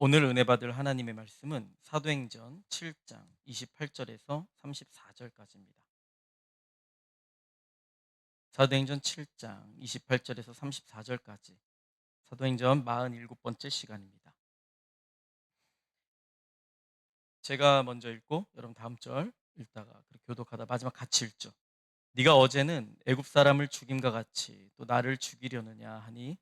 오늘 은혜 받을 하나님의 말씀은 사도행전 7장 28절에서 34절까지입니다. 사도행전 7장 28절에서 34절까지 사도행전 47번째 시간입니다. 제가 먼저 읽고 여러분 다음 절 읽다가 그렇게 교독하다 마지막 같이 읽죠. 네가 어제는 애굽 사람을 죽임과 같이 또 나를 죽이려느냐 하니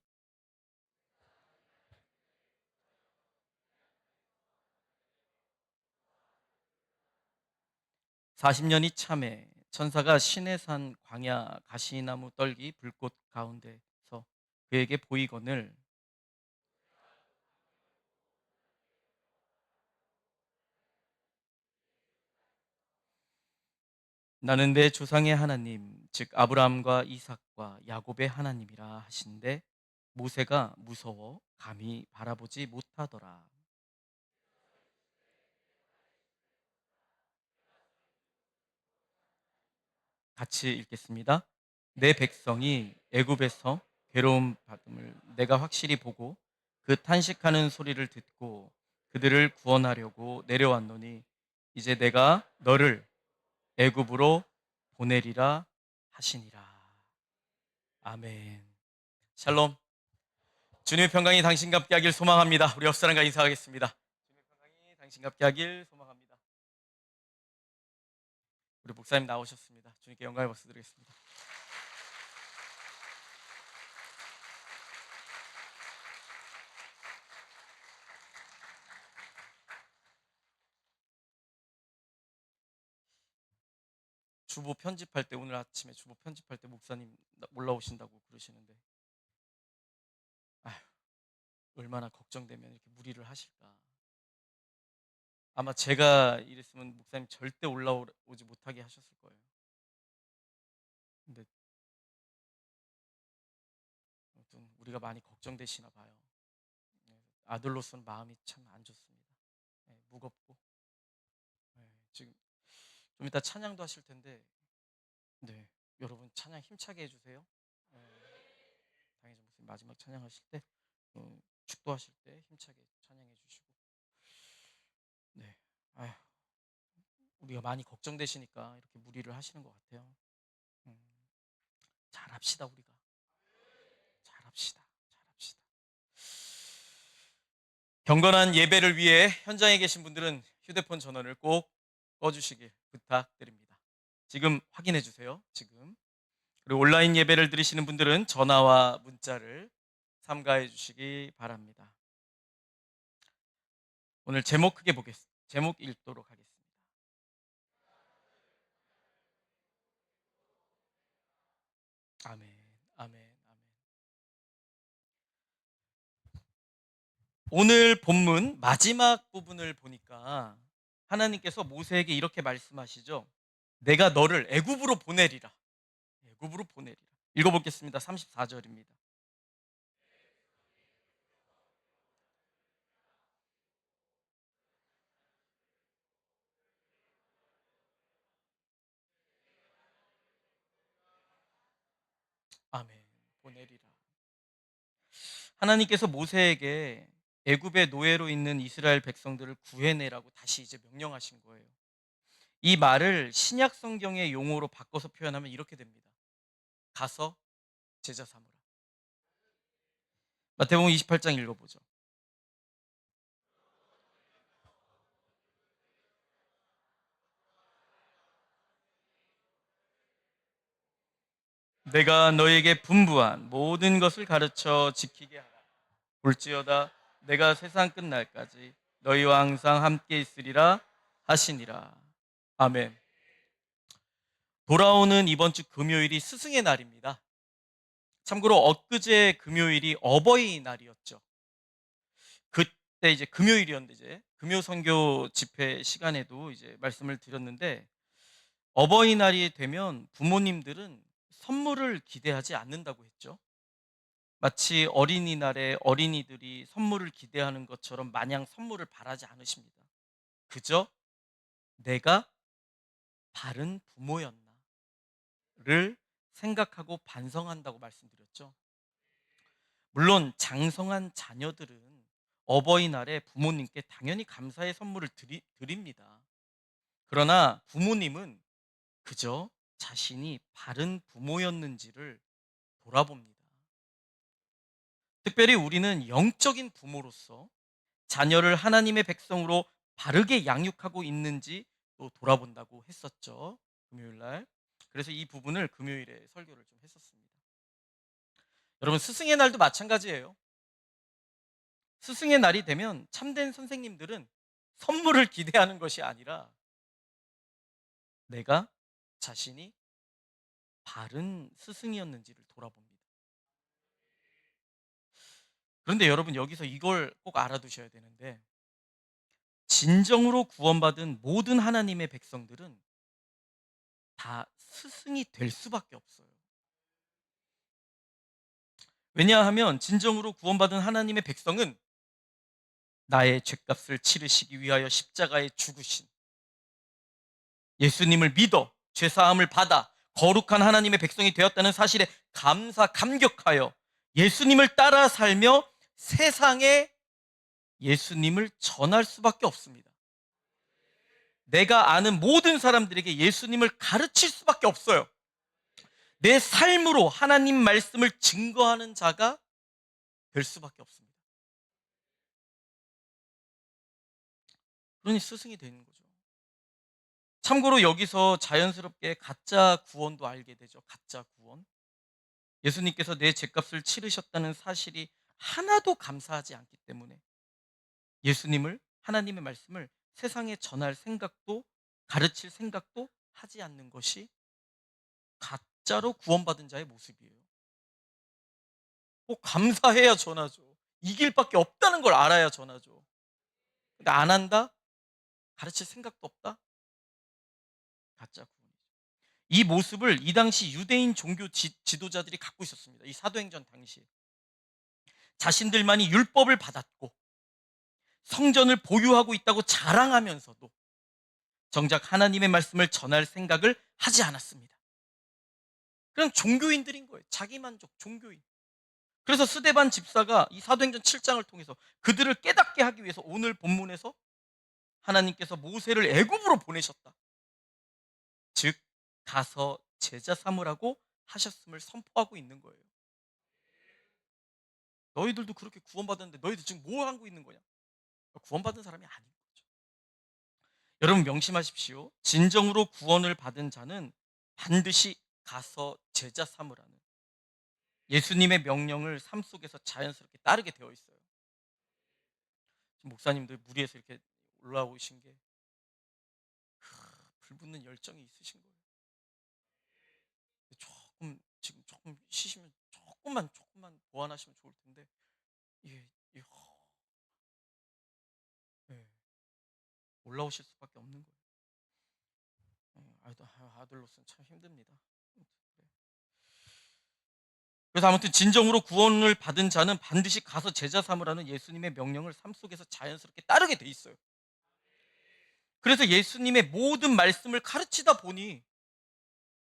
40년이 참에 천사가 시내산 광야 가시나무 떨기 불꽃 가운데서 그에게 보이거늘 나는 내 조상의 하나님, 즉 아브라함과 이삭과 야곱의 하나님이라 하신데 모세가 무서워 감히 바라보지 못하더라. 같이 읽겠습니다. 내 백성이 애굽에서 괴로움 받음을 내가 확실히 보고 그 탄식하는 소리를 듣고 그들을 구원하려고 내려왔노니 이제 내가 너를 애굽으로 보내리라 하시니라. 아멘. 샬롬. 주님의 평강이 당신과 함께 하길 소망합니다. 우리 옆 사람과 인사하겠습니다. 주님의 평강이 당신과 함께 하길 소망합니다. 우리 목사님 나오셨습니다. 주님께 영광을 박수 드리겠습니다. 주보 편집할 때 오늘 아침에 주보 편집할 때 목사님 올라오신다고 그러시는데 아휴, 얼마나 걱정되면 이렇게 무리를 하실까. 아마 제가 이랬으면 목사님 절대 올라오지 못하게 하셨을 거예요. 근데 아무튼 우리가 많이 걱정되시나 봐요. 네, 아들로서는 마음이 참 안 좋습니다. 네, 무겁고 지금 좀 이따 찬양도 하실 텐데 네, 여러분 찬양 힘차게 해주세요. 당연히 무슨 마지막 찬양하실 때 축도하실 때 힘차게 찬양해 주시고 네, 아휴, 우리가 많이 걱정되시니까 이렇게 무리를 하시는 것 같아요. 음, 잘합시다 우리가 잘합시다 잘합시다. 경건한 예배를 위해 현장에 계신 분들은 휴대폰 전원을 꼭 꺼주시길 부탁드립니다. 지금 확인해 주세요. 지금. 그리고 온라인 예배를 들으시는 분들은 전화와 문자를 삼가해 주시기 바랍니다. 오늘 제목 크게 보겠습니다. 제목 읽도록 하겠습니다. 아멘, 아멘, 아멘. 오늘 본문 마지막 부분을 보니까 하나님께서 모세에게 이렇게 말씀하시죠. 내가 너를 애굽으로 보내리라. 애굽으로 보내리라. 읽어보겠습니다. 34절입니다. 아멘. 보내리라. 하나님께서 모세에게 애굽의 노예로 있는 이스라엘 백성들을 구해내라고 다시 이제 명령하신 거예요. 이 말을 신약 성경의 용어로 바꿔서 표현하면 이렇게 됩니다. 가서 제자 삼으라. 마태복음 28장 읽어보죠. 내가 너에게 분부한 모든 것을 가르쳐 지키게 하라. 볼지어다 내가 세상 끝날까지 너희와 항상 함께 있으리라 하시니라. 아멘. 돌아오는 이번 주 금요일이 스승의 날입니다. 참고로 엊그제 금요일이 어버이날이었죠. 그때 이제 금요일이었는데 이제 금요 선교 집회 시간에도 이제 말씀을 드렸는데 어버이날이 되면 부모님들은 선물을 기대하지 않는다고 했죠. 마치 어린이날에 어린이들이 선물을 기대하는 것처럼 마냥 선물을 바라지 않으십니다. 그저 내가 바른 부모였나를 생각하고 반성한다고 말씀드렸죠. 물론 장성한 자녀들은 어버이날에 부모님께 당연히 감사의 선물을 드립니다. 그러나 부모님은 그저 자신이 바른 부모였는지를 돌아봅니다. 특별히 우리는 영적인 부모로서 자녀를 하나님의 백성으로 바르게 양육하고 있는지 또 돌아본다고 했었죠. 금요일 날. 그래서 이 부분을 금요일에 설교를 좀 했었습니다. 여러분, 스승의 날도 마찬가지예요. 스승의 날이 되면 참된 선생님들은 선물을 기대하는 것이 아니라 내가 자신이 바른 스승이었는지를 돌아봅니다. 그런데 여러분, 여기서 이걸 꼭 알아두셔야 되는데, 진정으로 구원받은 모든 하나님의 백성들은 다 스승이 될 수밖에 없어요. 왜냐하면 진정으로 구원받은 하나님의 백성은 나의 죄값을 치르시기 위하여 십자가에 죽으신 예수님을 믿어 죄사함을 받아 거룩한 하나님의 백성이 되었다는 사실에 감격하여 예수님을 따라 살며 세상에 예수님을 전할 수밖에 없습니다. 내가 아는 모든 사람들에게 예수님을 가르칠 수밖에 없어요. 내 삶으로 하나님 말씀을 증거하는 자가 될 수밖에 없습니다. 그러니 스승이 되는 거죠. 참고로 여기서 자연스럽게 가짜 구원도 알게 되죠. 가짜 구원. 예수님께서 내 죄값을 치르셨다는 사실이 하나도 감사하지 않기 때문에 예수님을, 하나님의 말씀을 세상에 전할 생각도, 가르칠 생각도 하지 않는 것이 가짜로 구원받은 자의 모습이에요. 꼭 감사해야 전하죠. 이 길밖에 없다는 걸 알아야 전하죠. 근데 안 한다? 가르칠 생각도 없다? 가짜 구원이죠. 이 모습을 이 당시 유대인 종교 지도자들이 갖고 있었습니다. 이 사도행전 당시에. 자신들만이 율법을 받았고 성전을 보유하고 있다고 자랑하면서도 정작 하나님의 말씀을 전할 생각을 하지 않았습니다. 그냥 종교인들인 거예요. 자기만족 종교인. 그래서 스데반 집사가 이 사도행전 7장을 통해서 그들을 깨닫게 하기 위해서 오늘 본문에서 하나님께서 모세를 애굽으로 보내셨다. 즉 가서 제자 삼으라고 하셨음을 선포하고 있는 거예요. 너희들도 그렇게 구원받았는데 너희들 지금 뭐 하고 있는 거냐? 구원받은 사람이 아닌 거죠. 여러분 명심하십시오. 진정으로 구원을 받은 자는 반드시 가서 제자 삼으라는 예수님의 명령을 삶 속에서 자연스럽게 따르게 되어 있어요. 지금 목사님들 무리해서 이렇게 올라오신 게 불붙는 열정이 있으신 거예요. 지금 조금 쉬시면 조금만 보완하시면 좋을 텐데 이게 예, 올라오실 수밖에 없는 거예요. 아들로서는 참 힘듭니다. 그래서 아무튼 진정으로 구원을 받은 자는 반드시 가서 제자 삼으라는 예수님의 명령을 삶 속에서 자연스럽게 따르게 돼 있어요. 그래서 예수님의 모든 말씀을 가르치다 보니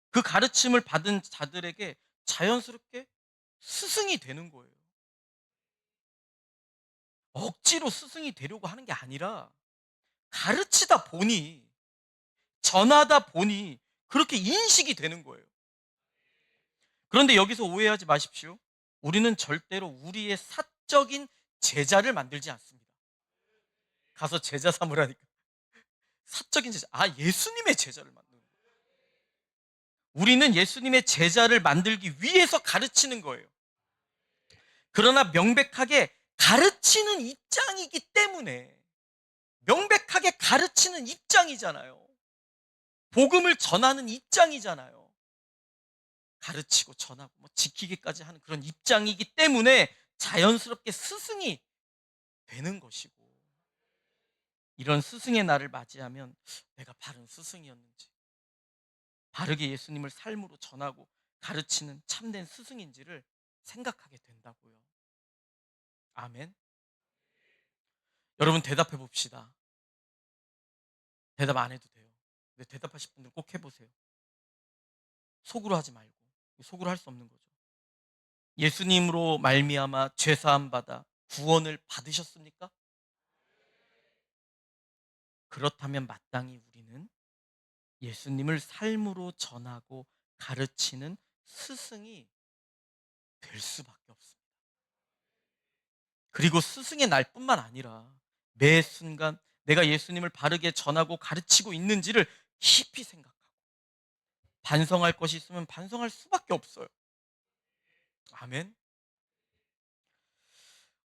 그 가르침을 받은 자들에게 자연스럽게 스승이 되는 거예요. 억지로 스승이 되려고 하는 게 아니라 가르치다 보니, 전하다 보니 그렇게 인식이 되는 거예요. 그런데 여기서 오해하지 마십시오. 우리는 절대로 우리의 사적인 제자를 만들지 않습니다. 가서 제자 삼으라니까. 사적인 제자. 예수님의 제자를 만드는 거예요. 우리는 예수님의 제자를 만들기 위해서 가르치는 거예요. 그러나 명백하게 가르치는 입장이기 때문에 명백하게 가르치는 입장이잖아요. 복음을 전하는 입장이잖아요. 가르치고 전하고 지키기까지 하는 그런 입장이기 때문에 자연스럽게 스승이 되는 것이고, 이런 스승의 날을 맞이하면 내가 바른 스승이었는지, 바르게 예수님을 삶으로 전하고 가르치는 참된 스승인지를 생각하게 된다고요. 아멘. 여러분 대답해 봅시다. 대답 안 해도 돼요. 근데 대답하실 분들 꼭 해보세요. 속으로 하지 말고. 속으로 할 수 없는 거죠. 예수님으로 말미암아 죄 사함 받아 구원을 받으셨습니까? 그렇다면 마땅히 우리는 예수님을 삶으로 전하고 가르치는 스승이 될 수밖에 없습니다. 그리고 스승의 날뿐만 아니라 매 순간 내가 예수님을 바르게 전하고 가르치고 있는지를 깊이 생각하고 반성할 것이 있으면 반성할 수밖에 없어요. 아멘.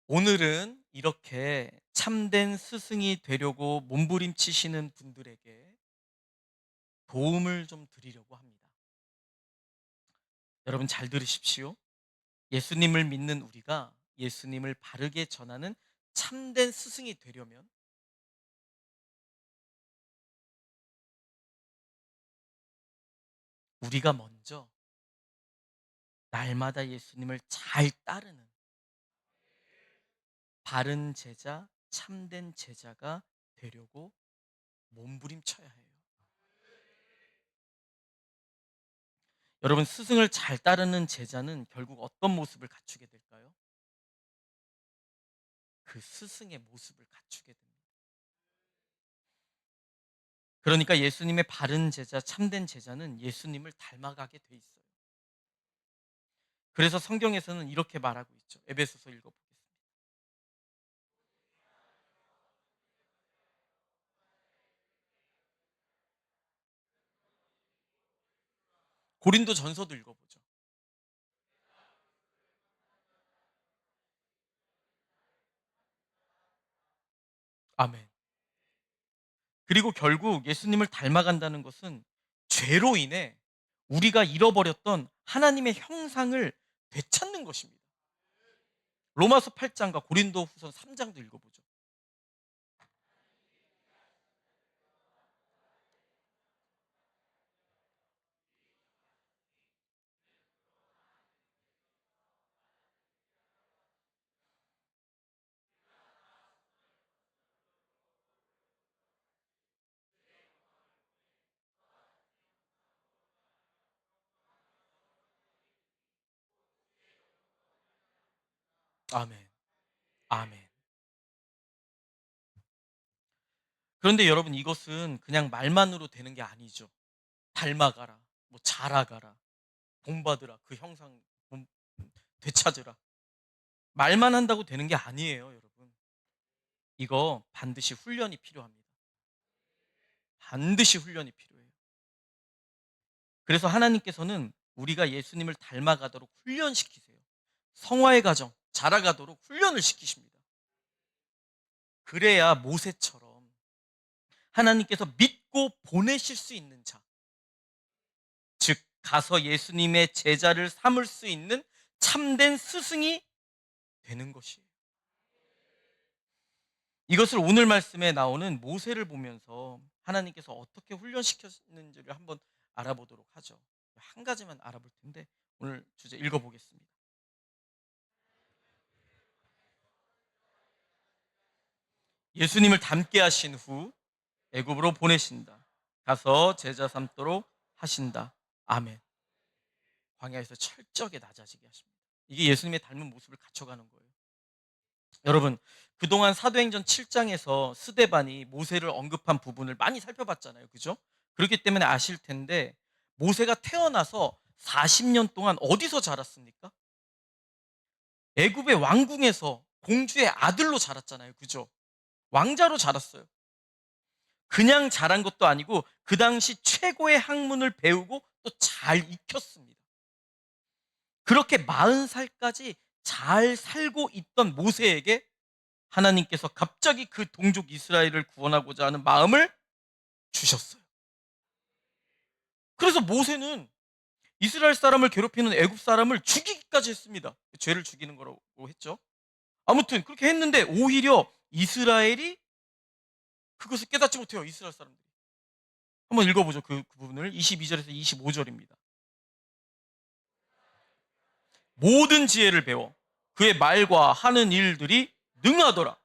오늘은 이렇게 참된 스승이 되려고 몸부림치시는 분들에게 도움을 좀 드리려고 합니다. 여러분 잘 들으십시오. 예수님을 믿는 우리가 예수님을 바르게 전하는 참된 스승이 되려면 우리가 먼저 날마다 예수님을 잘 따르는 바른 제자, 참된 제자가 되려고 몸부림쳐야 해요. 여러분, 스승을 잘 따르는 제자는 결국 어떤 모습을 갖추게 될까요? 그 스승의 모습을 갖추게 됩니다. 그러니까 예수님의 바른 제자, 참된 제자는 예수님을 닮아가게 돼 있어요. 그래서 성경에서는 이렇게 말하고 있죠. 에베소서 읽어보겠습니다. 고린도 전서도 읽어보죠. 아멘. 그리고 결국 예수님을 닮아간다는 것은 죄로 인해 우리가 잃어버렸던 하나님의 형상을 되찾는 것입니다. 로마서 8장과 고린도 후서 3장도 읽어보죠. 아멘. 아멘. 그런데 여러분 이것은 그냥 말만으로 되는 게 아니죠. 닮아가라, 뭐 자라가라, 본받으라, 그 형상 되찾으라. 말만 한다고 되는 게 아니에요, 여러분. 이거 반드시 훈련이 필요합니다. 반드시 훈련이 필요해요. 그래서 하나님께서는 우리가 예수님을 닮아가도록 훈련시키세요. 성화의 과정, 자라가도록 훈련을 시키십니다. 그래야 모세처럼 하나님께서 믿고 보내실 수 있는 자, 즉 가서 예수님의 제자를 삼을 수 있는 참된 스승이 되는 것이에요. 이것을 오늘 말씀에 나오는 모세를 보면서 하나님께서 어떻게 훈련시켰는지를 한번 알아보도록 하죠. 한 가지만 알아볼 텐데 오늘 주제 읽어보겠습니다. 예수님을 닮게 하신 후 애굽으로 보내신다. 가서 제자 삼도록 하신다. 아멘. 광야에서 철저하게 낮아지게 하십니다. 이게 예수님의 닮은 모습을 갖춰가는 거예요. 여러분, 그동안 사도행전 7장에서 스데반이 모세를 언급한 부분을 많이 살펴봤잖아요. 그죠? 그렇기 때문에 아실 텐데 모세가 태어나서 40년 동안 어디서 자랐습니까? 애굽의 왕궁에서 공주의 아들로 자랐잖아요. 그죠? 왕자로 자랐어요. 그냥 자란 것도 아니고 그 당시 최고의 학문을 배우고 또 잘 익혔습니다. 그렇게 40살까지 잘 살고 있던 모세에게 하나님께서 갑자기 그 동족 이스라엘을 구원하고자 하는 마음을 주셨어요. 그래서 모세는 이스라엘 사람을 괴롭히는 애굽 사람을 죽이기까지 했습니다. 죄를 죽이는 거라고 했죠. 아무튼 그렇게 했는데 오히려 이스라엘이 그것을 깨닫지 못해요. 이스라엘 사람들이. 한번 읽어보죠. 그 부분을 22절에서 25절입니다. 모든 지혜를 배워 그의 말과 하는 일들이 능하더라.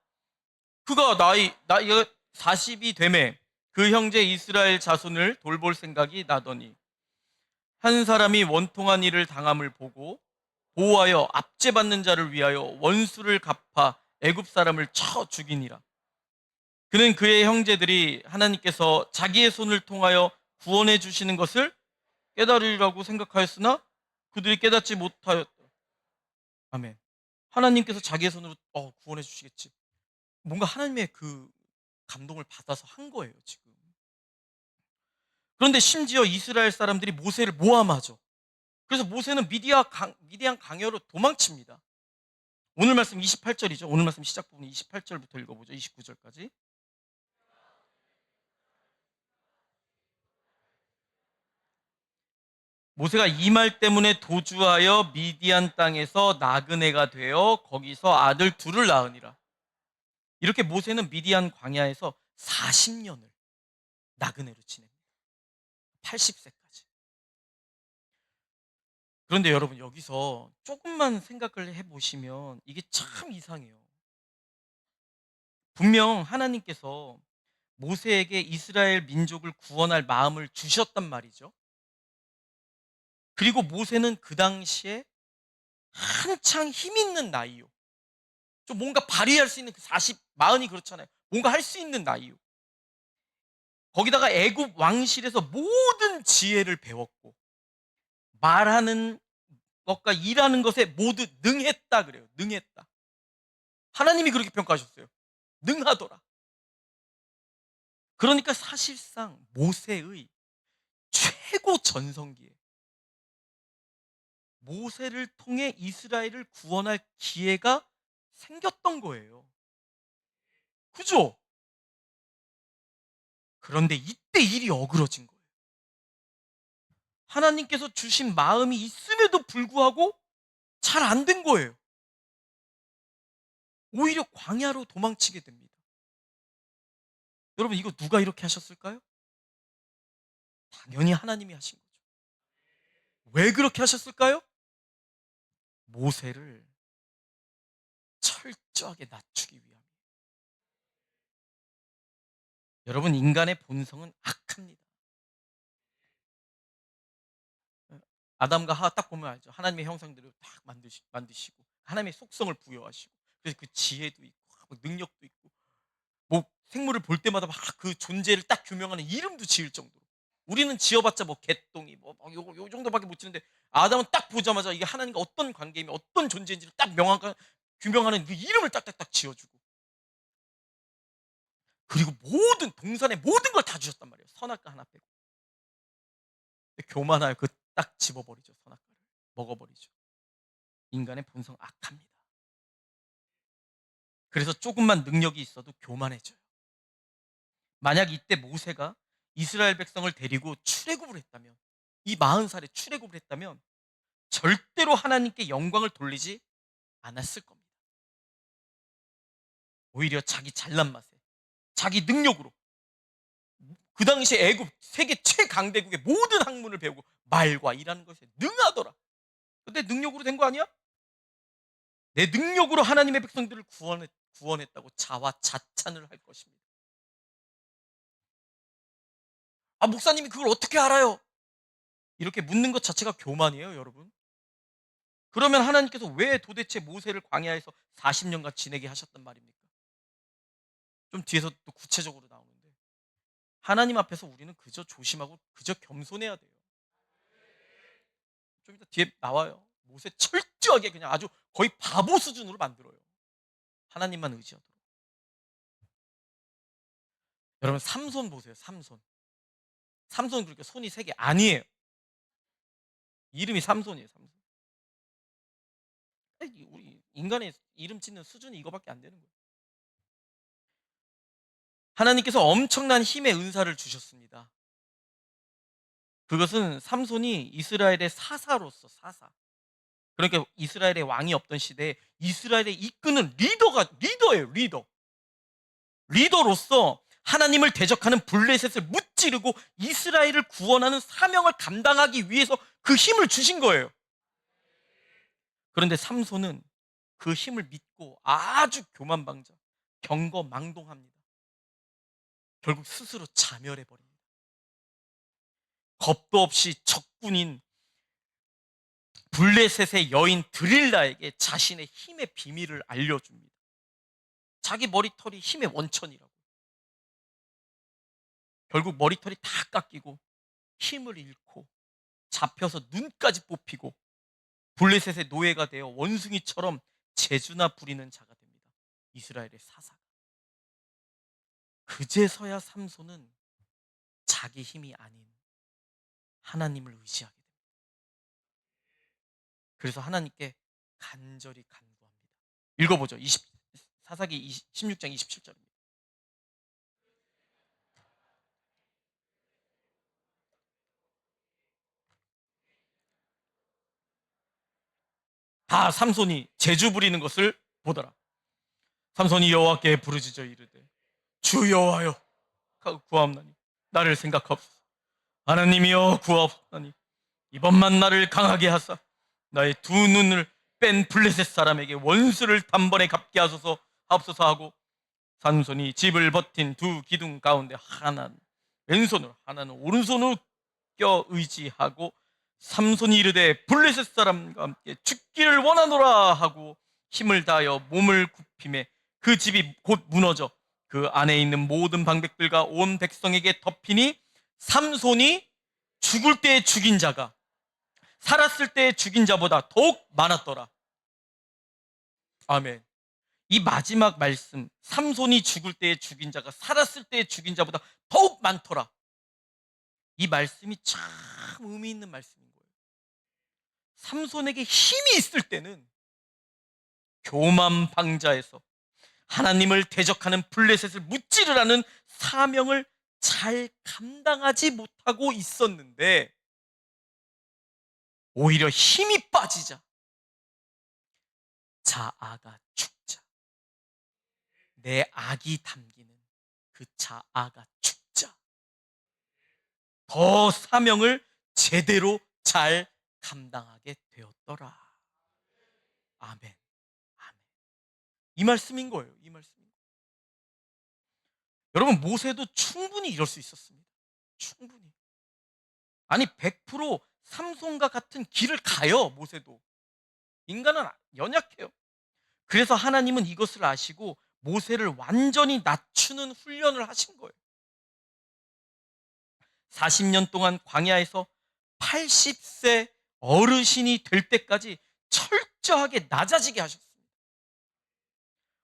그가 나이가 40이 되매 그 형제 이스라엘 자손을 돌볼 생각이 나더니 한 사람이 원통한 일을 당함을 보고 보호하여 압제받는 자를 위하여 원수를 갚아 애굽 사람을 쳐 죽이니라. 그는 그의 형제들이 하나님께서 자기의 손을 통하여 구원해 주시는 것을 깨달으리라고 생각하였으나 그들이 깨닫지 못하였다. 아멘. 하나님께서 자기의 손으로 구원해 주시겠지. 뭔가 하나님의 그 감동을 받아서 한 거예요, 지금. 그런데 심지어 이스라엘 사람들이 모세를 모함하죠. 그래서 모세는 미디안 강요로 도망칩니다. 오늘 말씀 28절이죠. 오늘 말씀 시작 부분 28절부터 읽어보죠. 29절까지. 모세가 이 말 때문에 도주하여 미디안 땅에서 나그네가 되어 거기서 아들 둘을 낳으니라. 이렇게 모세는 미디안 광야에서 40년을 나그네로 지냅니다. 80세까지. 그런데 여러분, 여기서 조금만 생각을 해보시면 이게 참 이상해요. 분명 하나님께서 모세에게 이스라엘 민족을 구원할 마음을 주셨단 말이죠. 그리고 모세는 그 당시에 한창 힘 있는 나이요. 좀 뭔가 발휘할 수 있는 그 40, 40이 그렇잖아요. 뭔가 할 수 있는 나이요. 거기다가 애굽 왕실에서 모든 지혜를 배웠고 말하는 것과 일하는 것에 모두 능했다 그래요. 능했다. 하나님이 그렇게 평가하셨어요. 능하더라. 그러니까 사실상 모세의 최고 전성기에 모세를 통해 이스라엘을 구원할 기회가 생겼던 거예요. 그죠? 그런데 이때 일이 어그러진 거예요. 하나님께서 주신 마음이 있음에도 불구하고 잘 안 된 거예요. 오히려 광야로 도망치게 됩니다. 여러분, 이거 누가 이렇게 하셨을까요? 당연히 하나님이 하신 거죠. 왜 그렇게 하셨을까요? 모세를 철저하게 낮추기 위함이에요. 여러분, 인간의 본성은 악합니다. 아담과 하와 딱 보면 알죠. 하나님의 형상대로 딱 만드시고 하나님의 속성을 부여하시고 그래서 그 지혜도 있고 능력도 있고 뭐 생물을 볼 때마다 막 그 존재를 딱 규명하는 이름도 지을 정도로 우리는 지어봤자 뭐 개똥이 요 정도밖에 못 지는데 아담은 딱 보자마자 이게 하나님과 어떤 관계이며 어떤 존재인지를 딱 규명하는 그 이름을 딱딱딱 지어주고 그리고 모든 동산의 모든 걸 다 주셨단 말이에요. 선악과 하나 빼고. 근데 교만하여 그 딱 집어버리죠. 선악과를 먹어버리죠. 인간의 본성 악합니다. 그래서 조금만 능력이 있어도 교만해져요. 만약 이때 모세가 이스라엘 백성을 데리고 출애굽을 했다면, 이 40살에 출애굽을 했다면 절대로 하나님께 영광을 돌리지 않았을 겁니다. 오히려 자기 잘난 맛에, 자기 능력으로 그 당시 애굽 세계 최강대국의 모든 학문을 배우고 말과 일하는 것에 능하더라. 근데 능력으로 된 거 아니야? 내 능력으로 하나님의 백성들을 구원했다고 자화자찬을 할 것입니다. 아, 목사님이 그걸 어떻게 알아요? 이렇게 묻는 것 자체가 교만이에요, 여러분. 그러면 하나님께서 왜 도대체 모세를 광야에서 40년간 지내게 하셨단 말입니까? 좀 뒤에서 또 구체적으로 나오는데 하나님 앞에서 우리는 그저 조심하고 그저 겸손해야 돼요. 좀 이따 뒤에 나와요. 모세 철저하게 그냥 아주 거의 바보 수준으로 만들어요. 하나님만 의지하도록. 여러분, 삼손 보세요. 삼손. 삼손 그렇게 손이 3개 아니에요. 이름이 삼손이에요. 삼손. 우리 인간의 이름 짓는 수준이 이거밖에 안 되는 거예요. 하나님께서 엄청난 힘의 은사를 주셨습니다. 그것은 삼손이 이스라엘의 사사로서 사사. 그러니까 이스라엘의 왕이 없던 시대에 이스라엘의 이끄는 리더예요, 리더. 리더로서 하나님을 대적하는 블레셋을 무찌르고 이스라엘을 구원하는 사명을 감당하기 위해서 그 힘을 주신 거예요. 그런데 삼손은 그 힘을 믿고 아주 교만방자, 경거망동합니다. 결국 스스로 자멸해버립니다. 겁도 없이 적군인 블레셋의 여인 드릴라에게 자신의 힘의 비밀을 알려줍니다. 자기 머리털이 힘의 원천이라고. 결국 머리털이 다 깎이고 힘을 잃고 잡혀서 눈까지 뽑히고 블레셋의 노예가 되어 원숭이처럼 재주나 부리는 자가 됩니다. 이스라엘의 사사가. 그제서야 삼손은 자기 힘이 아닌 하나님을 의지하게 됩니다. 그래서 하나님께 간절히 간구합니다. 읽어보죠. 사사기 16장 27절입니다. 다 삼손이 재주 부리는 것을 보더라. 삼손이 여호와께 부르짖어 이르되 주 여호와여 하고 구하옵나니 나를 생각하옵소서. 하나님이여 구하옵나니 이번만 나를 강하게 하사 나의 두 눈을 뺀 블레셋 사람에게 원수를 단번에 갚게 하소서 하옵소서 하고 삼손이 집을 버틴 두 기둥 가운데 하나는 왼손으로 하나는 오른손으로 껴 의지하고 삼손이 이르되 블레셋 사람과 함께 죽기를 원하노라 하고 힘을 다하여 몸을 굽힘에 그 집이 곧 무너져 그 안에 있는 모든 방백들과 온 백성에게 덮이니 삼손이 죽을 때에 죽인 자가 살았을 때에 죽인 자보다 더욱 많았더라. 아멘. 이 마지막 말씀, 삼손이 죽을 때에 죽인 자가 살았을 때에 죽인 자보다 더욱 많더라. 이 말씀이 참 의미 있는 말씀인 거예요. 삼손에게 힘이 있을 때는 교만 방자에서 하나님을 대적하는 블레셋을 무찌르라는 사명을 잘 감당하지 못하고 있었는데 오히려 힘이 빠지자 자아가 죽자 내 악이 담기는 그 자아가 죽자 더 사명을 제대로 잘 감당하게 되었더라. 아멘. 아멘. 이 말씀인 거예요. 이 말씀인 거예요. 여러분 모세도 충분히 이럴 수 있었습니다. 충분히. 아니 100% 삼손과 같은 길을 가요. 모세도. 인간은 연약해요. 그래서 하나님은 이것을 아시고 모세를 완전히 낮추는 훈련을 하신 거예요. 40년 동안 광야에서 80세 어르신이 될 때까지 철저하게 낮아지게 하셨습니다.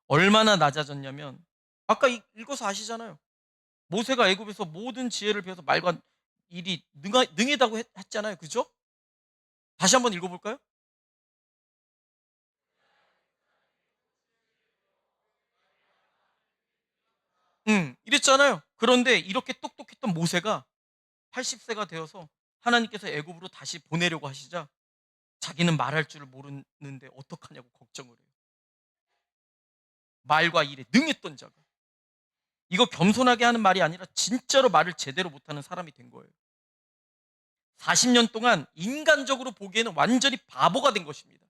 얼마나 낮아졌냐면 아까 읽어서 아시잖아요. 모세가 애굽에서 모든 지혜를 배워서 말과 일이 능하다고 했잖아요. 그죠? 다시 한번 읽어볼까요? 이랬잖아요. 그런데 이렇게 똑똑했던 모세가 80세가 되어서 하나님께서 애굽으로 다시 보내려고 하시자 자기는 말할 줄을 모르는데 어떡하냐고 걱정을 해요. 말과 일에 능했던 자가. 이거 겸손하게 하는 말이 아니라 진짜로 말을 제대로 못하는 사람이 된 거예요. 40년 동안 인간적으로 보기에는 완전히 바보가 된 것입니다.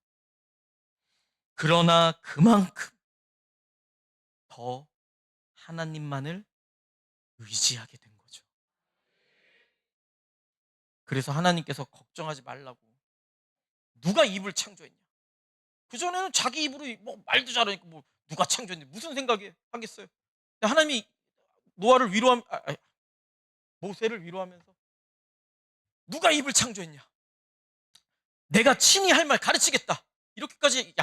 그러나 그만큼 더 하나님만을 의지하게 된 거죠. 그래서 하나님께서 걱정하지 말라고. 누가 입을 창조했냐? 그전에는 자기 입으로 뭐 말도 잘하니까 뭐 누가 창조했는데 무슨 생각이 하겠어요? 하나님이 노아를 모세를 위로하면서 누가 입을 창조했냐? 내가 친히 할 말 가르치겠다. 이렇게까지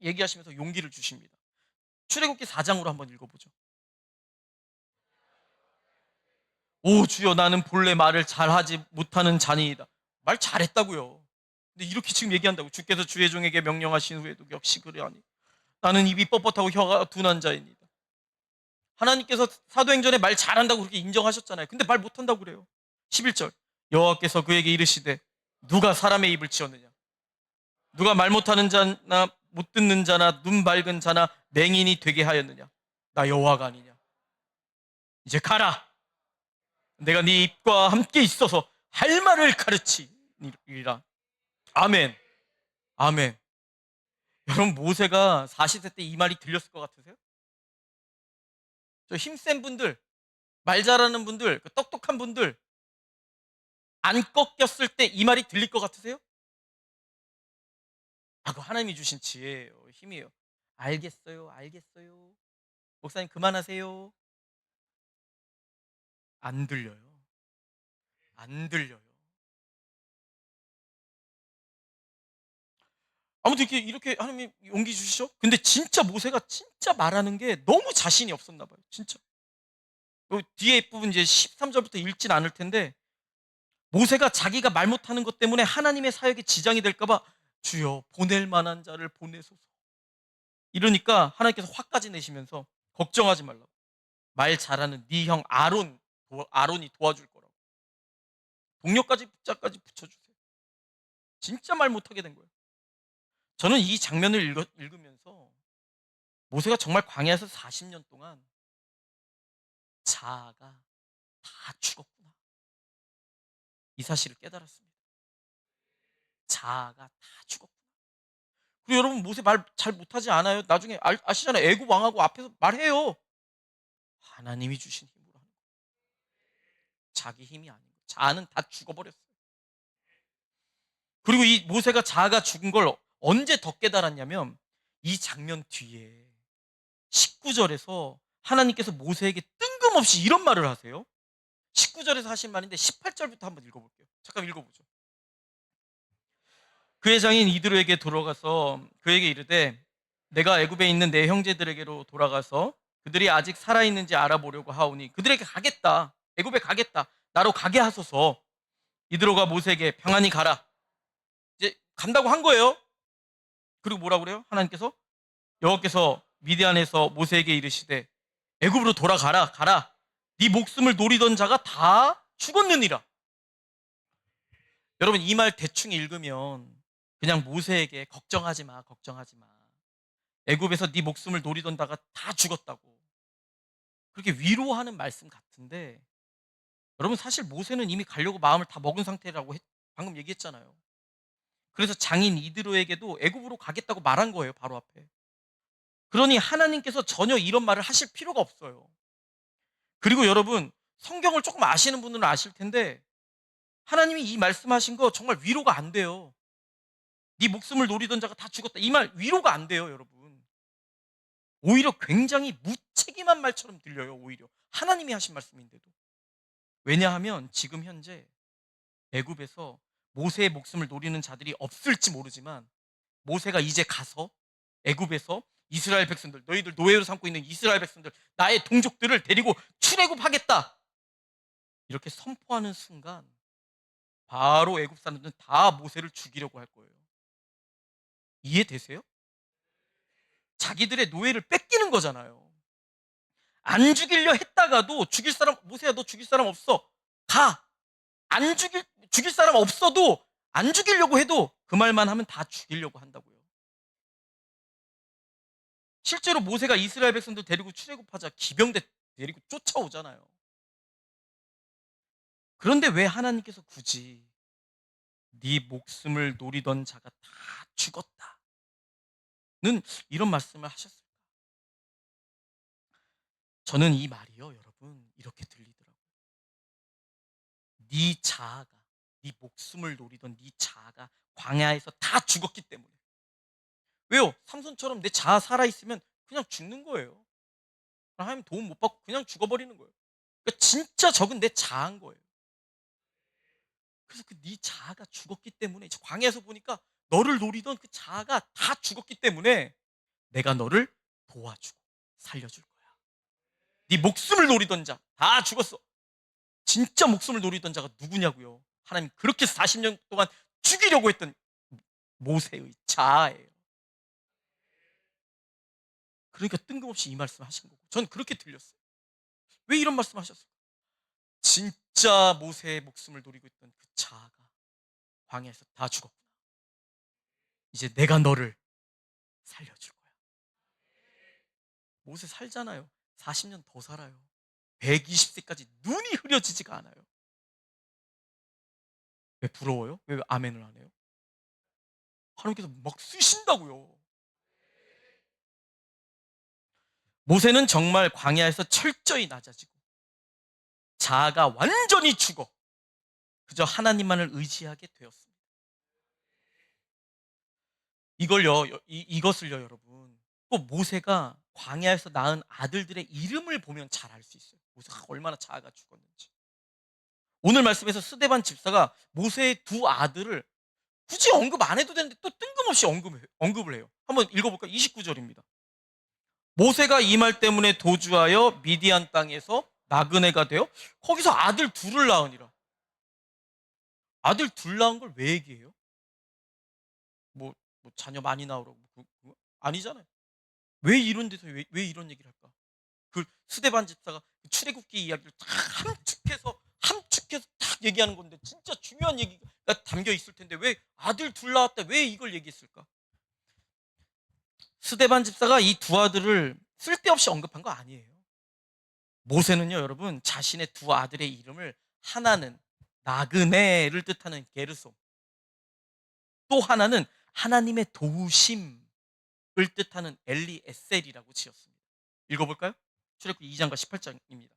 얘기하시면서 용기를 주십니다. 출애굽기 4장으로 한번 읽어보죠. 오 주여 나는 본래 말을 잘하지 못하는 자니이다. 말 잘했다고요. 근데 이렇게 지금 얘기한다고. 주께서 주의 종에게 명령하신 후에도 역시 그러하니 나는 입이 뻣뻣하고 혀가 둔한 자입니다. 하나님께서 사도행전에 말 잘한다고 그렇게 인정하셨잖아요. 근데 말 못한다고 그래요. 11절 여호와께서 그에게 이르시되 누가 사람의 입을 지었느냐? 누가 말 못하는 자나 못 듣는 자나 눈 밝은 자나 맹인이 되게 하였느냐? 나 여호와가 아니냐? 이제 가라. 내가 네 입과 함께 있어서 할 말을 가르치리라. 아멘. 아멘. 여러분 모세가 40세 때 이 말이 들렸을 것 같으세요? 저 힘센 분들, 말 잘하는 분들, 똑똑한 분들 안 꺾였을 때 이 말이 들릴 것 같으세요? 아, 그 하나님이 주신 지혜예요. 힘이에요. 알겠어요. 알겠어요. 목사님 그만하세요. 안 들려요. 안 들려요. 아무튼 이렇게 하나님이 용기 주시죠. 근데 진짜 모세가 진짜 말하는 게 너무 자신이 없었나 봐요. 진짜. 뒤에 부분 이제 13절부터 읽진 않을 텐데 모세가 자기가 말 못하는 것 때문에 하나님의 사역에 지장이 될까 봐 주여 보낼 만한 자를 보내소서. 이러니까 하나님께서 화까지 내시면서 걱정하지 말라고. 말 잘하는 네 형 아론이 도와줄 거라고. 동료까지 붙자까지 붙여주세요. 진짜 말 못하게 된 거예요. 저는 이 장면을 읽으면서 모세가 정말 광야에서 40년 동안 자아가 다 죽었구나. 이 사실을 깨달았습니다. 자아가 다 죽었구나. 그리고 여러분 모세 말 잘 못하지 않아요? 나중에 아시잖아요. 애굽 왕하고 앞에서 말해요. 하나님이 주신 힘으로 하는 거예요. 자기 힘이 아닌 거예요. 자아는 다 죽어버렸어요. 그리고 이 모세가 자아가 죽은 걸 언제 더 깨달았냐면 이 장면 뒤에 19절에서 하나님께서 모세에게 뜬금없이 이런 말을 하세요. 19절에서 하신 말인데 18절부터 한번 읽어볼게요. 잠깐 읽어보죠. 그의 장인 이드로에게 돌아가서 그에게 이르되 내가 애굽에 있는 내 형제들에게로 돌아가서 그들이 아직 살아있는지 알아보려고 하오니 그들에게 가겠다. 애굽에 가겠다. 나로 가게 하소서. 이드로가 모세에게 평안히 가라. 이제 간다고 한 거예요. 그리고 뭐라고 그래요? 하나님께서 여호와께서 미디안에서 모세에게 이르시되 애굽으로 돌아가라. 가라. 네 목숨을 노리던 자가 다 죽었느니라. 여러분 이 말 대충 읽으면 그냥 모세에게 걱정하지 마. 걱정하지 마. 애굽에서 네 목숨을 노리던 자가 다 죽었다고. 그렇게 위로하는 말씀 같은데 여러분 사실 모세는 이미 가려고 마음을 다 먹은 상태라고 방금 얘기했잖아요. 그래서 장인 이드로에게도 애굽으로 가겠다고 말한 거예요. 바로 앞에. 그러니 하나님께서 전혀 이런 말을 하실 필요가 없어요. 그리고 여러분 성경을 조금 아시는 분들은 아실 텐데 하나님이 이 말씀하신 거 정말 위로가 안 돼요. 네 목숨을 노리던 자가 다 죽었다. 이 말 위로가 안 돼요, 여러분. 오히려 굉장히 무책임한 말처럼 들려요, 오히려. 하나님이 하신 말씀인데도. 왜냐하면 지금 현재 애굽에서 모세의 목숨을 노리는 자들이 없을지 모르지만 모세가 이제 가서 애굽에서 이스라엘 백성들, 너희들 노예로 삼고 있는 이스라엘 백성들, 나의 동족들을 데리고 출애굽하겠다. 이렇게 선포하는 순간 바로 애굽 사람들은 다 모세를 죽이려고 할 거예요. 이해되세요? 자기들의 노예를 뺏기는 거잖아요. 안 죽이려 했다가도 죽일 사람, 모세야 너 죽일 사람 없어. 가. 안 죽일 사람 없어도 안 죽이려고 해도 그 말만 하면 다 죽이려고 한다고요. 실제로 모세가 이스라엘 백성들 데리고 출애굽하자 기병대 데리고 쫓아오잖아요. 그런데 왜 하나님께서 굳이 네 목숨을 노리던 자가 다 죽었다는 이런 말씀을 하셨을까? 저는 이 말이요, 여러분, 이렇게 들리더라고요. 네 자아가, 네 목숨을 노리던 네 자아가 광야에서 다 죽었기 때문에. 왜요? 삼손처럼 내 자아 살아있으면 그냥 죽는 거예요. 하나님 도움 못 받고 그냥 죽어버리는 거예요. 그러니까 진짜 적은 내 자아인 거예요. 그래서 그 네 자아가 죽었기 때문에 광야에서 보니까 너를 노리던 그 자아가 다 죽었기 때문에 내가 너를 도와주고 살려줄 거야. 네 목숨을 노리던 자 다 죽었어. 진짜 목숨을 노리던 자가 누구냐고요? 하나님 그렇게 40년 동안 죽이려고 했던 모세의 자아예요. 그러니까 뜬금없이 이 말씀 하신 거고 저는 그렇게 들렸어요. 왜 이런 말씀 하셨어요? 진짜 모세의 목숨을 노리고 있던 그 자아가 광야에서 다 죽었구나. 이제 내가 너를 살려줄 거야. 모세 살잖아요. 40년 더 살아요. 120세까지 눈이 흐려지지가 않아요. 왜 부러워요? 왜 아멘을 안 해요? 하나님께서 막 쓰신다고요. 모세는 정말 광야에서 철저히 낮아지고 자아가 완전히 죽어 그저 하나님만을 의지하게 되었습니다. 이걸요, 이것을요, 여러분. 또 모세가 광야에서 낳은 아들들의 이름을 보면 잘 알 수 있어요. 모세가 얼마나 자아가 죽었는지. 오늘 말씀에서 스데반 집사가 모세의 두 아들을 굳이 언급 안 해도 되는데 또 뜬금없이 언급을 해요. 한번 읽어볼까요? 29절입니다. 모세가 이 말 때문에 도주하여 미디안 땅에서 나그네가 되어 거기서 아들 둘을 낳으니라. 아들 둘 낳은 걸 왜 얘기해요? 뭐 자녀 많이 낳으라고 그거? 아니잖아요. 왜 이런 데서 왜 이런 얘기를 할까? 그 스데반 집사가 출애굽기 이야기를 다 함축해서 딱 얘기하는 건데 진짜 중요한 얘기가 담겨 있을 텐데 왜 아들 둘 낳았다 왜 이걸 얘기했을까? 스데반 집사가 이 두 아들을 쓸데없이 언급한 거 아니에요. 모세는요, 여러분, 자신의 두 아들의 이름을 하나는 나그네를 뜻하는 게르솜, 또 하나는 하나님의 도우심을 뜻하는 엘리에셀이라고 지었습니다. 읽어볼까요? 출애굽기 2장과 18장입니다.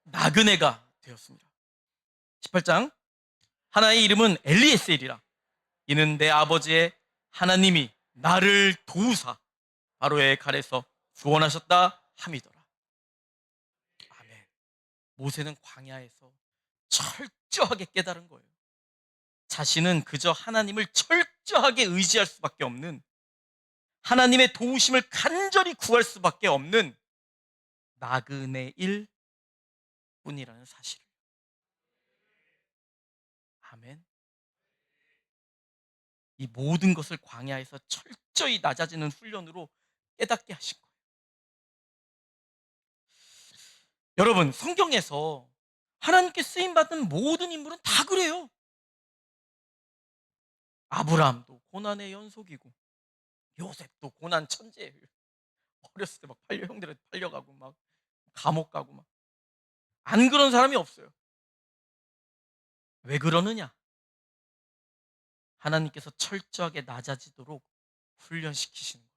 나그네가 되었습니다. 18장, 하나의 이름은 엘리에셀이라. 이는 내 아버지의 하나님이 나를 도우사 바로의 칼에서 구원하셨다 함이더라. 아멘. 모세는 광야에서 철저하게 깨달은 거예요. 자신은 그저 하나님을 철저하게 의지할 수밖에 없는, 하나님의 도우심을 간절히 구할 수밖에 없는 나그네일 뿐이라는 사실을. 아멘. 이 모든 것을 광야에서 철저히 낮아지는 훈련으로 깨닫게 하신 거예요. 여러분, 성경에서 하나님께 쓰임받은 모든 인물은 다 그래요. 아브라함도 고난의 연속이고, 요셉도 고난 천재예요. 어렸을 때 막 형들한테 팔려가고, 막 감옥 가고, 막. 안 그런 사람이 없어요. 왜 그러느냐? 하나님께서 철저하게 낮아지도록 훈련시키시는 거예요.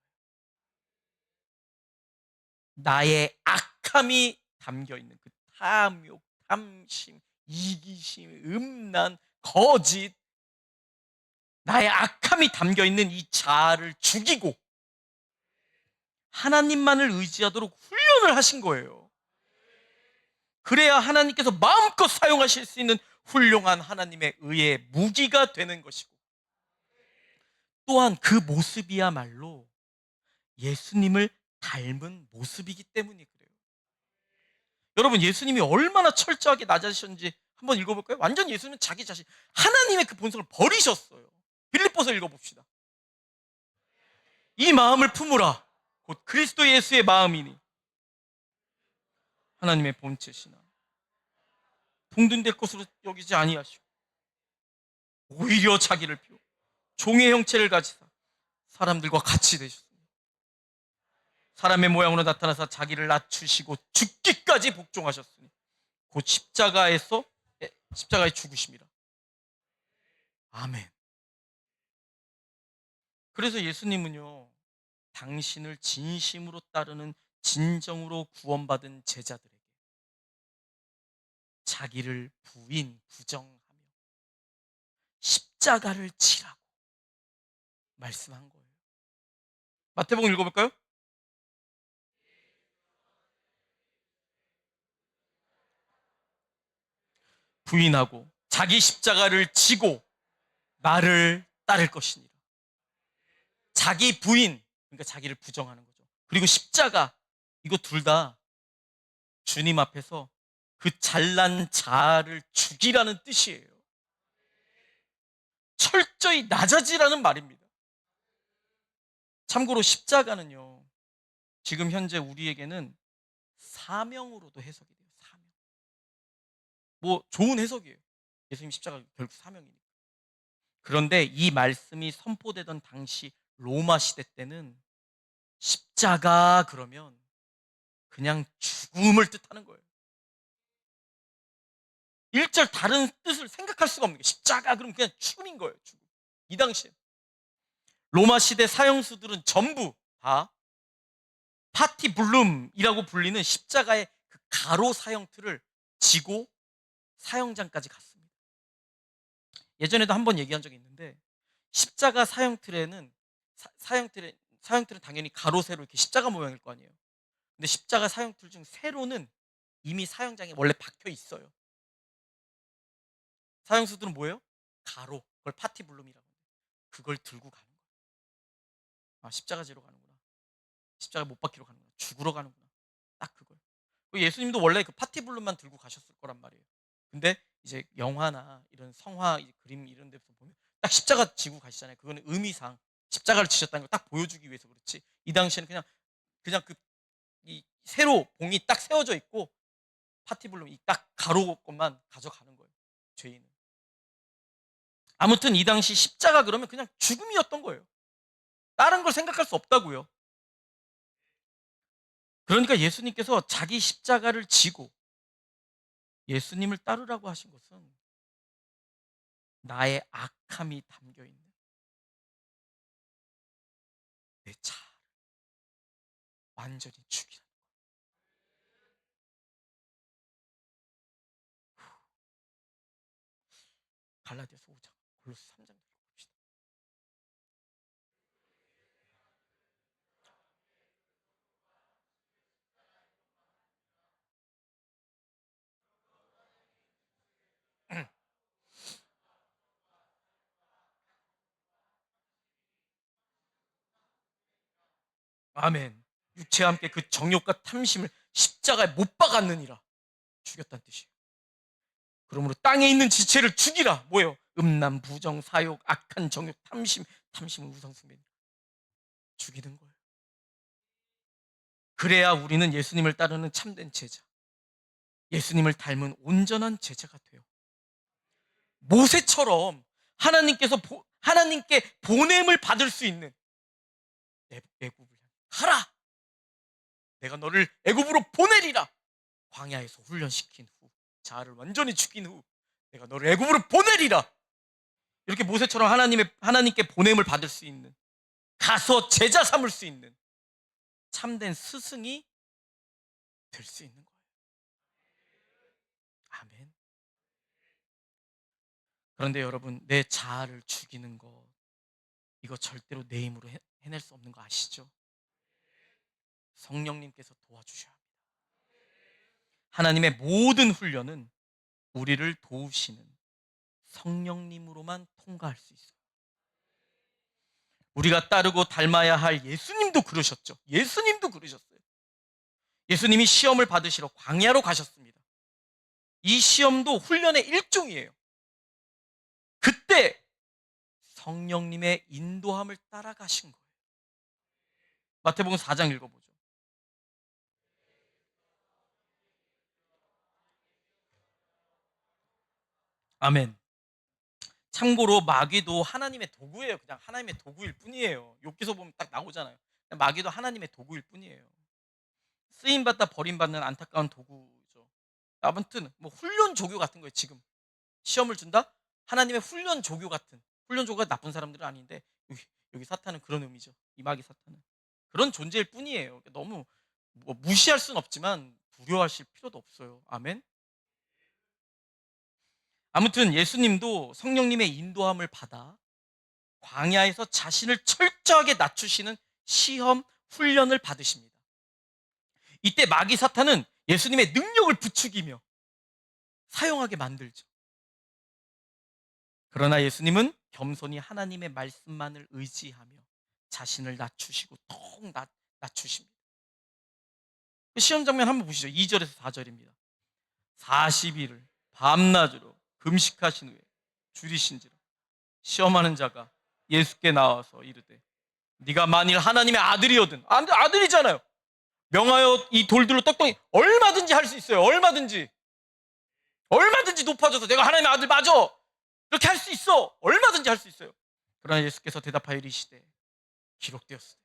나의 악함이 담겨 있는 그 탐욕, 탐심, 이기심, 음란, 거짓, 나의 악함이 담겨 있는 이 자아를 죽이고 하나님만을 의지하도록 훈련을 하신 거예요. 그래야 하나님께서 마음껏 사용하실 수 있는 훌륭한 하나님의 의의 무기가 되는 것이고, 또한 그 모습이야말로 예수님을 닮은 모습이기 때문이 그래요. 여러분, 예수님이 얼마나 철저하게 낮아지셨는지 한번 읽어볼까요? 완전 예수님은 자기 자신, 하나님의 그 본성을 버리셨어요. 빌립보서 읽어봅시다. 이 마음을 품으라. 곧 그리스도 예수의 마음이니 하나님의 본체시나 동등될 것으로 여기지 아니하시고 오히려 자기를 비워 종의 형체를 가지사 사람들과 같이 되셨습니다. 사람의 모양으로 나타나서 자기를 낮추시고 죽기까지 복종하셨으니 곧 십자가의 죽으심이라. 아멘. 그래서 예수님은요, 당신을 진심으로 따르는 진정으로 구원받은 제자들에게 자기를 부정하며 십자가를 지라고 말씀한 거예요. 마태복음 읽어볼까요? 부인하고 자기 십자가를 지고 나를 따를 것이니라. 자기 부인, 그러니까 자기를 부정하는 거죠. 그리고 십자가, 이거 둘 다 주님 앞에서 그 잘난 자아를 죽이라는 뜻이에요. 철저히 낮아지라는 말입니다. 참고로 십자가는요, 지금 현재 우리에게는 사명으로도 해석이 돼요. 사명. 뭐 좋은 해석이에요. 예수님 십자가 결국 사명이니까. 그런데 이 말씀이 선포되던 당시 로마 시대 때는 십자가 그러면 그냥 죽음을 뜻하는 거예요. 일절 다른 뜻을 생각할 수가 없는 게, 십자가 그러면 그냥 죽음인 거예요. 죽음. 이 당시에 로마 시대 사형수들은 전부 다 파티블룸이라고 불리는 십자가의 그 가로 사형틀을 지고 사형장까지 갔습니다. 예전에도 한번 얘기한 적이 있는데 십자가 사형틀에는 사형틀은 당연히 가로 세로 이렇게 십자가 모양일 거 아니에요. 근데 십자가 사형틀 중 세로는 이미 사형장에 원래 박혀 있어요. 사형수들은 뭐예요? 가로. 그걸 파티블룸이라고 해요. 그걸 들고 가는 거예요. 아, 십자가지로 가는구나. 십자가 못 박히러 가는구나. 죽으러 가는구나. 딱 그거예요. 예수님도 원래 그 파티블룸만 들고 가셨을 거란 말이에요. 근데 이제 영화나 이런 성화 그림 이런 데서 보면 딱 십자가 지고 가시잖아요. 그거는 의미상 십자가를 지셨다는 걸 딱 보여주기 위해서 그렇지. 이 당시에는 그냥 그 이 세로 봉이 딱 세워져 있고 파티블룸 이 딱 가로 것만 가져가는 거예요. 죄인은. 아무튼 이 당시 십자가 그러면 그냥 죽음이었던 거예요. 다른 걸 생각할 수 없다고요. 그러니까 예수님께서 자기 십자가를 지고 예수님을 따르라고 하신 것은 나의 악함이 담겨 있는 내 차 완전히 죽이라. 갈라디아서 5장, 골로새 3장 읽어봅시다. 아멘. 육체와 함께 그 정욕과 탐심을 십자가에 못 박았느니라. 죽였다는 뜻이에요. 그러므로 땅에 있는 지체를 죽이라. 뭐예요? 음란, 부정, 사욕, 악한 정욕, 탐심은 우상숭배. 죽이는 거예요. 그래야 우리는 예수님을 따르는 참된 제자, 예수님을 닮은 온전한 제자가 돼요. 모세처럼 하나님께 보냄을 받을 수 있는 애굽을 가라. 내가 너를 애굽으로 보내리라. 광야에서 훈련시킨 후, 자아를 완전히 죽인 후, 내가 너를 애굽으로 보내리라. 이렇게 모세처럼 하나님께 보냄을 받을 수 있는, 가서 제자 삼을 수 있는 참된 스승이 될 수 있는 거예요. 아멘. 그런데 여러분, 내 자아를 죽이는 것, 이거 절대로 내 힘으로 해낼 수 없는 거 아시죠? 성령님께서 도와주셔야 합니다. 하나님의 모든 훈련은 우리를 도우시는 성령님으로만 통과할 수 있어요. 우리가 따르고 닮아야 할 예수님도 그러셨죠. 예수님도 그러셨어요. 예수님이 시험을 받으시러 광야로 가셨습니다. 이 시험도 훈련의 일종이에요. 그때 성령님의 인도함을 따라가신 거예요. 마태복음 4장 읽어보죠. 아멘. 참고로 마귀도 하나님의 도구예요. 그냥 하나님의 도구일 뿐이에요. 욥기서 보면 딱 나오잖아요. 마귀도 하나님의 도구일 뿐이에요. 쓰임받다 버림받는 안타까운 도구죠. 아무튼 뭐 훈련 조교 같은 거예요. 지금 시험을 준다? 하나님의 훈련 조교 같은, 훈련 조교가 나쁜 사람들은 아닌데 여기 사탄은 그런 의미죠. 이 마귀 사탄은 그런 존재일 뿐이에요. 너무 뭐 무시할 수는 없지만 두려워하실 필요도 없어요. 아멘. 아무튼 예수님도 성령님의 인도함을 받아 광야에서 자신을 철저하게 낮추시는 시험 훈련을 받으십니다. 이때 마귀 사탄은 예수님의 능력을 부추기며 사용하게 만들죠. 그러나 예수님은 겸손히 하나님의 말씀만을 의지하며 자신을 낮추시고 통 낮추십니다. 그 시험 장면 한번 보시죠. 2절에서 4절입니다. 40일을 밤낮으로 금식하신 후에 줄이신지라 시험하는 자가 예수께 나와서 이르되 네가 만일 하나님의 아들이거든, 아들이잖아요. 명하여 이 돌들로 떡덩이, 얼마든지 할 수 있어요. 얼마든지 높아져서 내가 하나님의 아들 맞아, 이렇게 할 수 있어. 얼마든지 할 수 있어요. 그러나 예수께서 대답하여 이르시되 기록되었으되.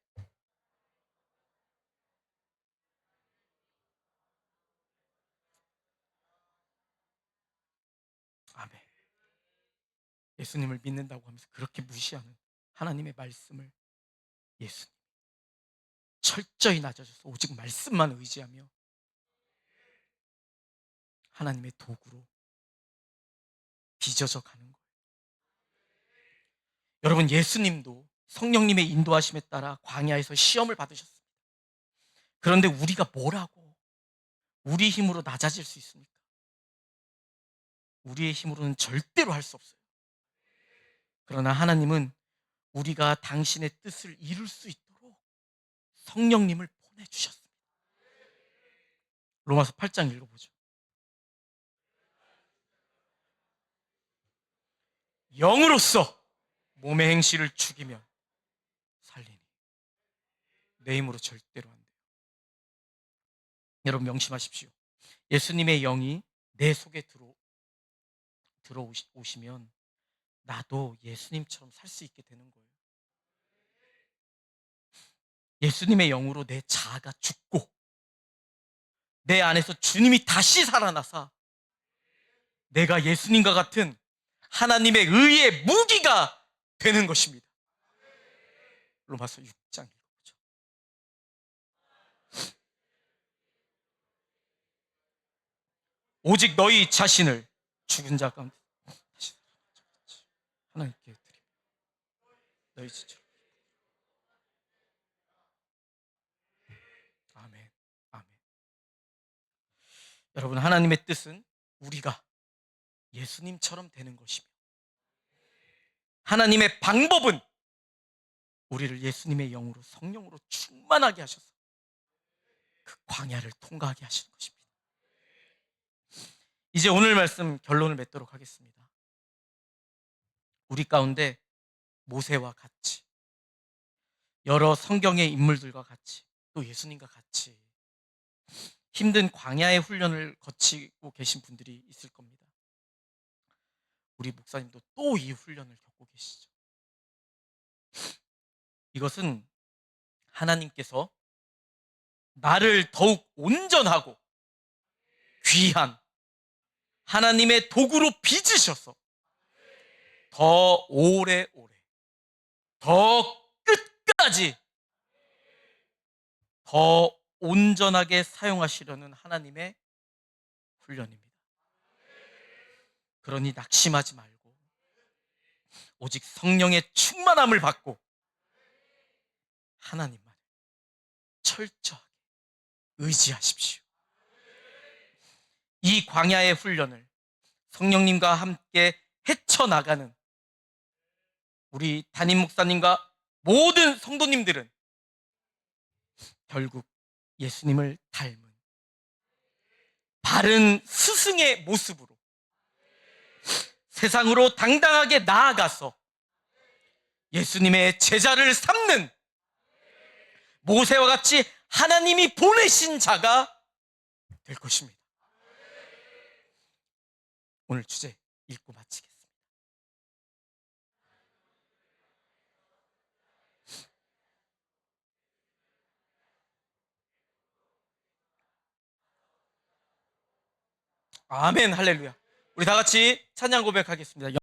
아멘. 예수님을 믿는다고 하면서 그렇게 무시하는 하나님의 말씀을 예수님 철저히 낮아져서 오직 말씀만 의지하며 하나님의 도구로 빚어져 가는 거예요. 여러분, 예수님도 성령님의 인도하심에 따라 광야에서 시험을 받으셨습니다. 그런데 우리가 뭐라고 우리 힘으로 낮아질 수 있습니까? 우리의 힘으로는 절대로 할 수 없어요. 그러나 하나님은 우리가 당신의 뜻을 이룰 수 있도록 성령님을 보내주셨습니다. 로마서 8장 읽어보죠. 영으로서 몸의 행실을 죽이면 살리니 내 힘으로 절대로 안 돼요. 여러분 명심하십시오. 예수님의 영이 내 속에 들어오시면 나도 예수님처럼 살 수 있게 되는 거예요. 예수님의 영으로 내 자아가 죽고 내 안에서 주님이 다시 살아나사 내가 예수님과 같은 하나님의 의의 무기가 되는 것입니다. 로마서 6장 읽어보죠. 오직 너희 자신을 죽은 자 가운데 다시 하나님께 드리며 너희 지처럼. 아멘. 아멘. 여러분, 하나님의 뜻은 우리가 예수님처럼 되는 것이며 하나님의 방법은 우리를 예수님의 영으로 성령으로 충만하게 하셔서 그 광야를 통과하게 하시는 것입니다. 이제 오늘 말씀 결론을 맺도록 하겠습니다. 우리 가운데 모세와 같이 여러 성경의 인물들과 같이 또 예수님과 같이 힘든 광야의 훈련을 거치고 계신 분들이 있을 겁니다. 우리 목사님도 또 이 훈련을 겪고 계시죠. 이것은 하나님께서 나를 더욱 온전하고 귀한 하나님의 도구로 빚으셔서 더 오래오래 더 끝까지 더 온전하게 사용하시려는 하나님의 훈련입니다. 그러니 낙심하지 말고 오직 성령의 충만함을 받고 하나님만 철저하게 의지하십시오. 이 광야의 훈련을 성령님과 함께 헤쳐나가는 우리 담임 목사님과 모든 성도님들은 결국 예수님을 닮은 바른 스승의 모습으로 세상으로 당당하게 나아가서 예수님의 제자를 삼는 모세와 같이 하나님이 보내신 자가 될 것입니다. 오늘 주제 읽고 마치겠습니다. 아멘, 할렐루야. 우리 다 같이 찬양 고백하겠습니다.